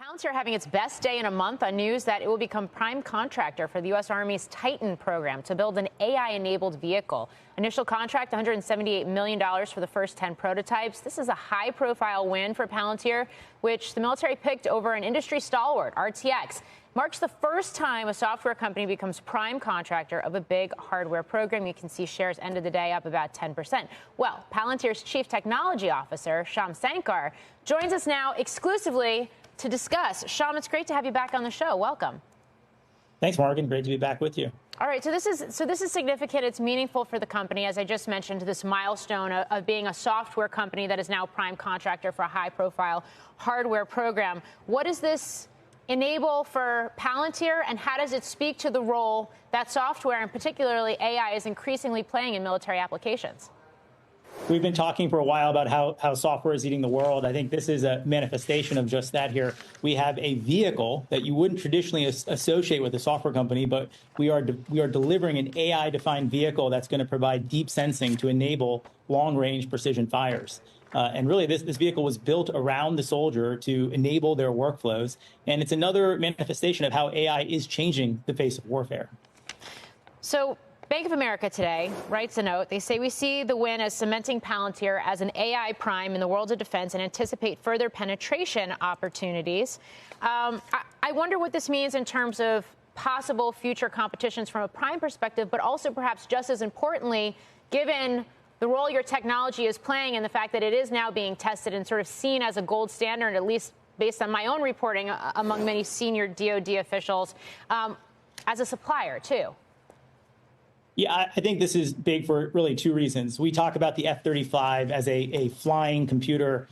Palantir having its best day in a month on news that it will become prime contractor for the U.S. Army's Titan program to build an AI-enabled vehicle. Initial contract, $178 million for the first 10 prototypes. This is a high-profile win for Palantir, which the military picked over an industry stalwart, RTX. Marks the first time a software company becomes prime contractor of a big hardware program. You can see shares ended the day up about 10%. Well, Palantir's chief technology officer, Sankar, joins us now exclusively to discuss. Shyam, it's great to have you back on the show. Welcome. Thanks, Morgan. Great to be back with you. All right, so this is significant. It's meaningful for the company, as I just mentioned, this milestone of being a software company that is now prime contractor for a high-profile hardware program. What does this enable for Palantir, and how does it speak to the role that software, and particularly AI, is increasingly playing in military applications? We've been talking for a while about how software is eating the world. I think this is a manifestation of just that here. We have a vehicle that you wouldn't traditionally associate with a software company, but we are delivering an AI-defined vehicle that's going to provide deep sensing to enable long-range precision fires. And really, this vehicle was built around the soldier to enable their workflows. And it's another manifestation of how AI is changing the face of warfare. So Bank of America today writes a note. They say, we see the win as cementing Palantir as an AI prime in the world of defense and anticipate further penetration opportunities. I wonder what this means in terms of possible future competitions from a prime perspective, but also perhaps just as importantly, given the role your technology is playing and the fact that it is now being tested and sort of seen as a gold standard, at least based on my own reporting among many senior DoD officials, as a supplier, too. Yeah, I think this is big for really two reasons. We talk about the F-35 as a flying computer.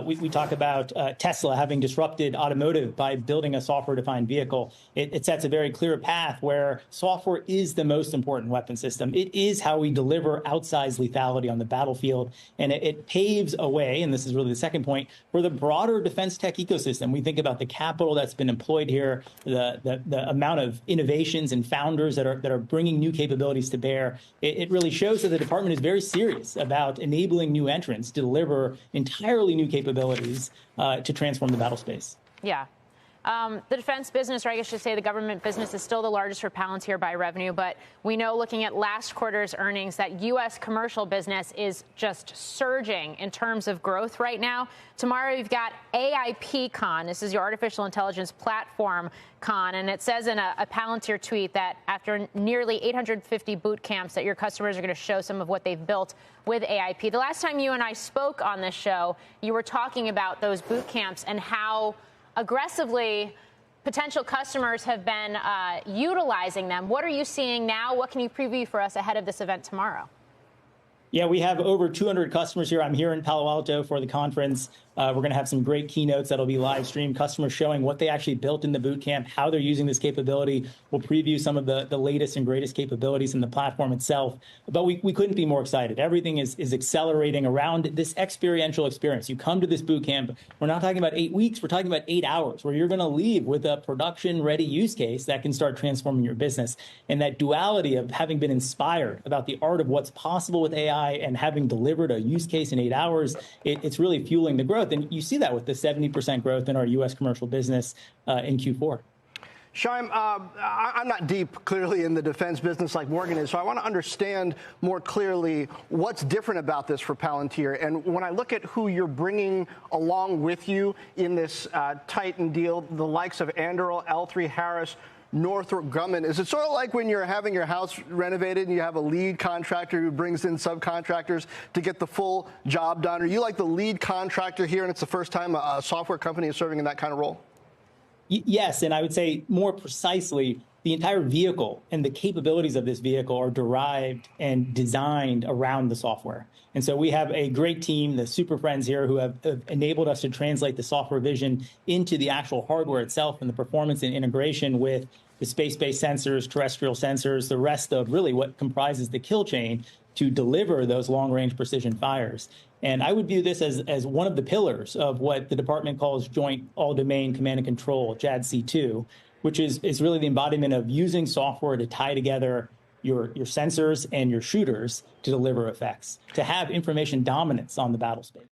We talk about Tesla having disrupted automotive by building a software-defined vehicle. It sets a very clear path where software is the most important weapon system. It is how we deliver outsized lethality on the battlefield, and it paves a way, and this is really the second point, for the broader defense tech ecosystem. We think about the capital that's been employed here, the amount of innovations and founders that are bringing new capabilities to bear. It really shows that the department is very serious about enabling new entrants to deliver entirely new capabilities to transform the battle space. Yeah. The defense business, or I guess I should say the government business, is still the largest for Palantir by revenue, but we know, looking at last quarter's earnings, that U.S. commercial business is just surging in terms of growth right now. Tomorrow you've got AIP-Con. This is your artificial intelligence platform con, and it says in a Palantir tweet that after nearly 850 boot camps that your customers are going to show some of what they've built with AIP. The last time you and I spoke on this show, you were talking about those boot camps and how aggressively potential customers have been utilizing them. What are you seeing now? What can you preview for us ahead of this event tomorrow? Yeah, we have over 200 customers here. I'm here in Palo Alto for the conference. We're going to have some great keynotes that'll be live streamed, customers showing what they actually built in the boot camp, how they're using this capability. We'll preview some of the latest and greatest capabilities in the platform itself. But we couldn't be more excited. Everything is accelerating around this experiential experience. You come to this boot camp, we're not talking about 8 weeks, we're talking about 8 hours, where you're going to leave with a production-ready use case that can start transforming your business. And that duality of having been inspired about the art of what's possible with AI and having delivered a use case in 8 hours, it's really fueling the growth. And you see that with the 70% growth in our U.S. commercial business in Q4. Shyam, I'm not deep, clearly, in the defense business like Morgan is, so I want to understand more clearly what's different about this for Palantir. And when I look at who you're bringing along with you in this Titan deal, the likes of Anduril, L3Harris, Northrop Grumman, is it sort of like when you're having your house renovated and you have a lead contractor who brings in subcontractors to get the full job done? Are you like the lead contractor here, and it's the first time a software company is serving in that kind of role? Yes, and I would say more precisely, the entire vehicle and the capabilities of this vehicle are derived and designed around the software. And so we have a great team, the super friends here, who have enabled us to translate the software vision into the actual hardware itself and the performance and integration with the space-based sensors, terrestrial sensors, the rest of really what comprises the kill chain to deliver those long-range precision fires. And I would view this as one of the pillars of what the department calls Joint All-Domain Command and Control, JADC2, which is really the embodiment of using software to tie together your sensors and your shooters to deliver effects, to have information dominance on the battle space.